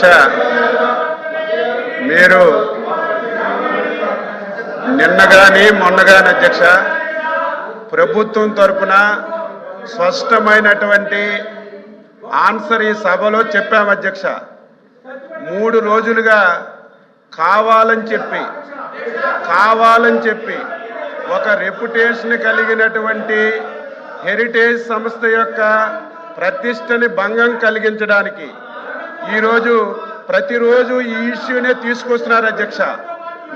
అధ్యక్ష, మీరు నిన్న కానీ మొన్న కానీ అధ్యక్ష ప్రభుత్వం తరపున స్పష్టమైనటువంటి ఆన్సర్ ఈ సభలో చెప్పాము అధ్యక్ష. 3 రోజులుగా కావాలని చెప్పి ఒక రెప్యుటేషన్ కలిగినటువంటి హెరిటేజ్ సంస్థ యొక్క ప్రతిష్టని భంగం కలిగించడానికి ఈరోజు ప్రతిరోజు ఈ ఇష్యూనే తీసుకొస్తున్నారు అధ్యక్ష.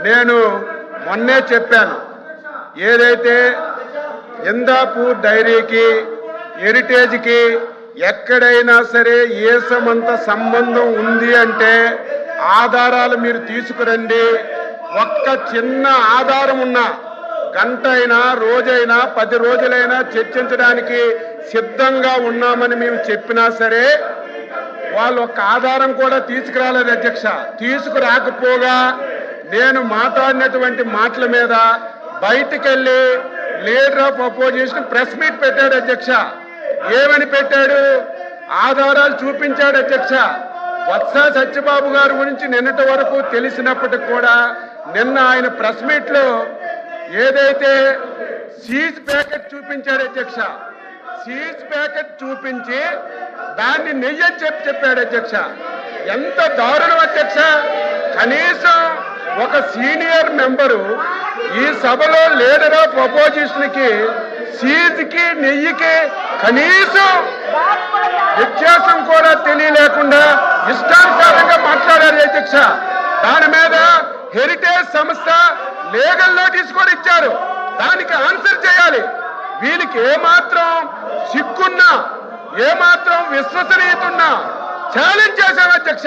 నేను మొన్నే చెప్పాను, ఏదైతే ఇందాపూర్ డైరీకి హెరిటేజ్కి ఎక్కడైనా సరే ఏసమంత సంబంధం ఉంది అంటే ఆధారాలు మీరు తీసుకురండి. ఒక్క చిన్న ఆధారం ఉన్నా గంట అయినా రోజైనా 10 రోజులైనా చర్చించడానికి సిద్ధంగా ఉన్నామని మేము చెప్పినా సరే వాళ్ళు ఒక్క ఆధారం కూడా తీసుకురాలేదు అధ్యక్ష. తీసుకురాకపోగా నేను మాట్లాడినటువంటి మాటల మీద బయటికెళ్ళి leader of opposition press meet పెట్టాడు అధ్యక్ష. ఏమని పెట్టాడు? ఆధారాలు చూపించాడు అధ్యక్ష. బొత్స సత్యబాబు గారి గురించి నిన్నటి వరకు తెలిసినప్పటికి కూడా నిన్న ఆయన ప్రెస్ మీట్ లో ఏదైతే సీజ్ ప్యాకెట్ చూపించాడు అధ్యక్ష, సీజ్ ప్యాకెట్ చూపించి దాన్ని నెయ్యి అని చెప్పాడు అధ్యక్ష. ఎంత దారుణం అధ్యక్ష! కనీసం ఒక సీనియర్ మెంబరు ఈ సభలో లీడర్ ఆఫ్ అపోజిషన్ కి సీజ్ కి నెయ్యికి కనీసం వ్యత్యాసం కూడా తెలియలేకుండా ఇష్టానుసారంగా మాట్లాడారు అధ్యక్ష. దాని మీద హెరిటేజ్ సంస్థ లీగల్ నోటీస్ కూడా ఇచ్చారు. దానికి ఆన్సర్ చేయాలి. వీళ్ళకి ఏమాత్రం సిగ్గున్నా ఏమాత్రం విశ్వసనీయత ఉన్నా ఛాలెంజ్ చేశాం అధ్యక్ష,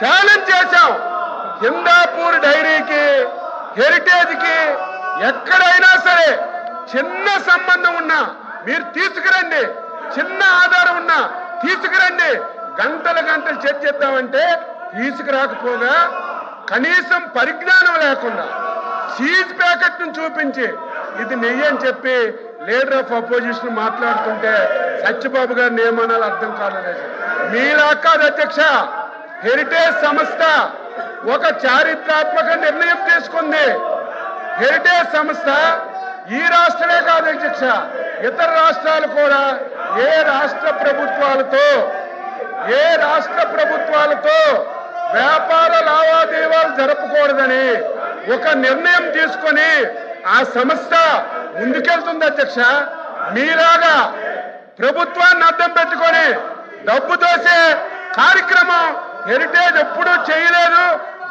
ఛాలెంజ్ చేశాం. ఇందాపూర్ డైరీకి హెరిటేజ్కి ఎక్కడైనా సరే చిన్న సంబంధం ఉన్నా మీరు తీసుకురండి, చిన్న ఆధారం ఉన్నా తీసుకురండి. గంటలు చర్చిద్దామంటే తీసుకురాకపోగా కనీసం పరిజ్ఞానం లేకుండా సీజ్ ప్యాకెట్ ను చూపించి ఇది నెయ్యి అని చెప్పి లీడర్ ఆఫ్ అపోజిషన్ మాట్లాడుతుంటే సత్యబాబు గారిని ఏమనాలో అర్థం కాలేదు. మీలా కాదు అధ్యక్ష, హెరిటేజ్ సంస్థ ఒక చారిత్రాత్మక నిర్ణయం తీసుకుంది. హెరిటేజ్ సంస్థ ఈ రాష్ట్రమే కాదు అధ్యక్ష, ఇతర రాష్ట్రాలు కూడా ఏ రాష్ట్ర ప్రభుత్వాలతో వ్యాపార లావాదేవీలు జరపకూడదని ఒక నిర్ణయం తీసుకొని ఆ సంస్థ ముందుకెళ్తుంది అధ్యక్ష. మీలాగా ప్రభుత్వాన్ని అడ్డం పెట్టుకొని డబ్బు దోసే కార్యక్రమం హెరిటేజ్ ఎప్పుడూ చేయలేదు,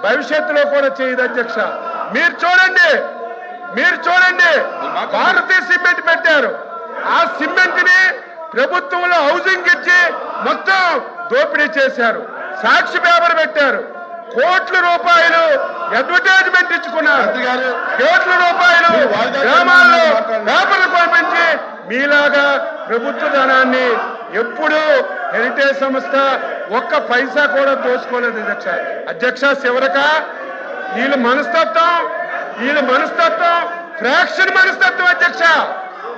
భవిష్యత్తులో కూడా చేయదు అధ్యక్ష. మీరు చూడండి భారతీయ సిమెంట్ పెట్టారు. ఆ సిమెంట్ ని ప్రభుత్వంలో హౌసింగ్ ఇచ్చి మొత్తం దోపిడీ చేశారు. సాక్షి పేపర్ పెట్టారు, కోట్ల రూపాయలు అడ్వర్టైజ్మెంట్ ఇచ్చుకున్నారు, కోట్ల రూపాయలు గ్రామాల్లో పేపర్లు పంపించి మీలాగా ప్రభుత్వ ధనాన్ని ఎప్పుడు హెరిటేజ్ సంస్థ ఒక్క పైసా కూడా దోచుకోలేదు అధ్యక్ష. చివరక వీళ్ళ మనస్తత్వం ఫ్రాక్షన్ మనస్తత్వం అధ్యక్ష.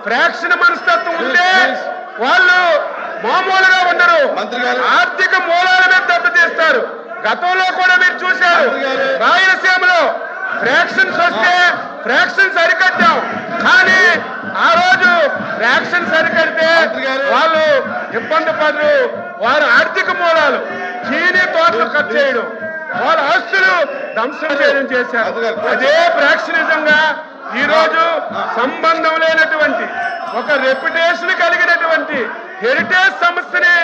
ఫ్రాక్షన్ మనస్తత్వం ఉంటే వాళ్ళు మామూలుగా ఉండరు, ఆర్థిక మూలాల మీద దెబ్బతీస్తారు. గతంలో కూడా మీరు చూశారు, రాయలసీమలో ఫ్రాక్షన్స్ వస్తే ఫ్రాక్షన్ సరికట్టాం, కానీ ఆ రోజు ఫ్రాక్షన్ సరికడితే వాళ్ళు ఇబ్బంది పడరు. వారి ఆర్థిక మూలాలు చీనీ తోటలు కట్ చేయడం, వాళ్ళ ఆస్తులు ధ్వంసం చేయడం చేశారు. అదే ఫ్రాక్షనిజంగా ఈ రోజు సంబంధం లేనటువంటి ఒక రెప్యుటేషన్ కలిగినటువంటి హెరిటేజ్ సంస్థని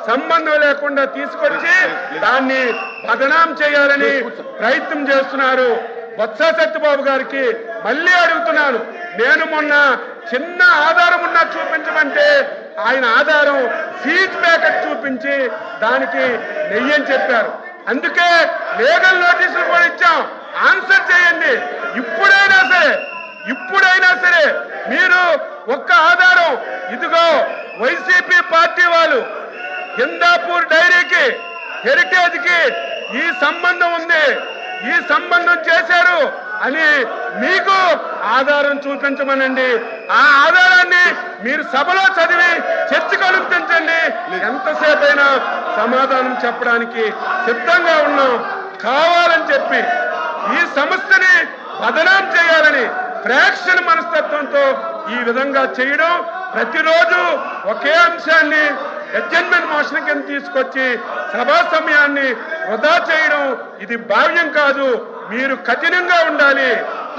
సంబంధం లేకుండా తీసుకొచ్చి దాన్ని బదనాం చేయాలని ప్రయత్నం చేస్తున్నారు. బొత్స సత్యబాబు గారికి మళ్ళీ అడుగుతున్నాను, నేను మొన్న చిన్న ఆధారం ఉన్నా చూపించమంటే ఆయన ఆధారం సీజ్ ప్యాకెట్ చూపించి దానికి నెయ్యి అని చెప్పారు. అందుకే లీగల్ నోటీసులు కూడా ఇచ్చాం, ఆన్సర్ చేయండి. ఇప్పుడైనా సరే మీరు ఒక్క ఆధారం, ఇదిగో వైసీపీ పార్టీ వాళ్ళు ఇందాపూర్ డైరీకి హెరిటేజ్ కి ఈ సంబంధం ఉంది, ఈ సంబంధం చేశారు, అని మీకు ఆధారం చూపించమనండి. ఆ ఆధారాన్ని మీరు సభలో చదివి చర్చకు అనుమతించండి. ఎంతసేపు అయినా సమాధానం చెప్పడానికి సిద్ధంగా ఉన్నాం. కావాలని చెప్పి ఈ సంస్థని బదనాం చేయాలని ఫ్రాక్షన్ మనస్తత్వంతో ఈ విధంగా చేయడం, ప్రతిరోజు ఒకే అంశాన్ని అడ్జర్న్మెంట్ మోషన్ కింద తీసుకొచ్చి సభా సమయాన్ని వృధా చేయడం ఇది భావ్యం కాదు. మీరు కఠినంగా ఉండాలి.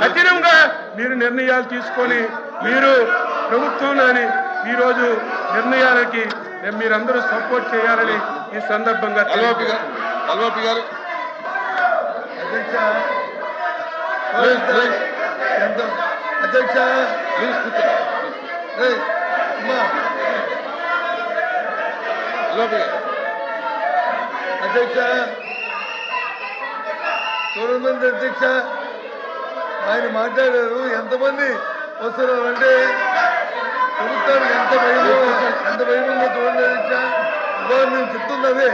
కఠినంగా మీరు నిర్ణయాలు తీసుకొని మీరు ప్రభుత్వంలోని ఈరోజు నిర్ణయాలకి మీరందరూ సపోర్ట్ చేయాలని ఈ సందర్భంగా అల్వాపి గారు అధ్యక్ష అధ్యక్ష చూడమంది అధ్యక్ష ఆయన మాట్లాడారు. ఎంతమంది వస్తున్నారంటే ప్రభుత్వానికి ఎంత భయమో చూడండి అధ్యక్ష. ఇవాళ నేను చెప్తున్నది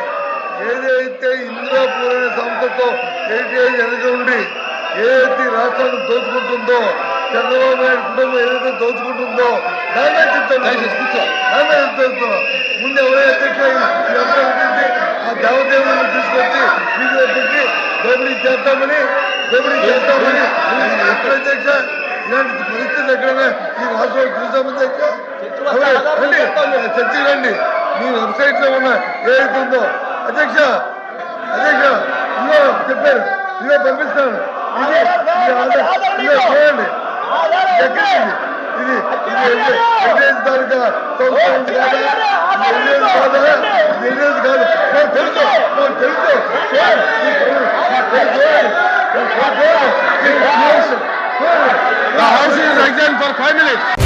ఏదైతే ఇందిరాపూర్ అనే సంస్థతో వెనక ఉండి ఏదైతే రాష్ట్రాన్ని దోచుకుంటుందో, చంద్రబాబు నాయుడు కుటుంబం ఏదైతే దోచుకుంటుందో దాన్నే చెప్తాను. ముందు ఎవరైతే అధ్యక్ష ఆ దేవదేవులను తీసుకొచ్చి మీకు పెట్టి దోపిడీ చేస్తామని ఎక్కడ అధ్యక్ష ఇలాంటి పరిస్థితి ఎక్కడైనా ఈ రాష్ట్రంలో చూసామని చర్చకి రండి. మీ వెబ్సైట్ లో ఉన్న ఏదైతే ఉందో అధ్యక్ష ఇదో చెప్పారు, ఇదో పంపిస్తాను. చూడండి ఇది తాలూకా The house is adjourned for 5 minutes.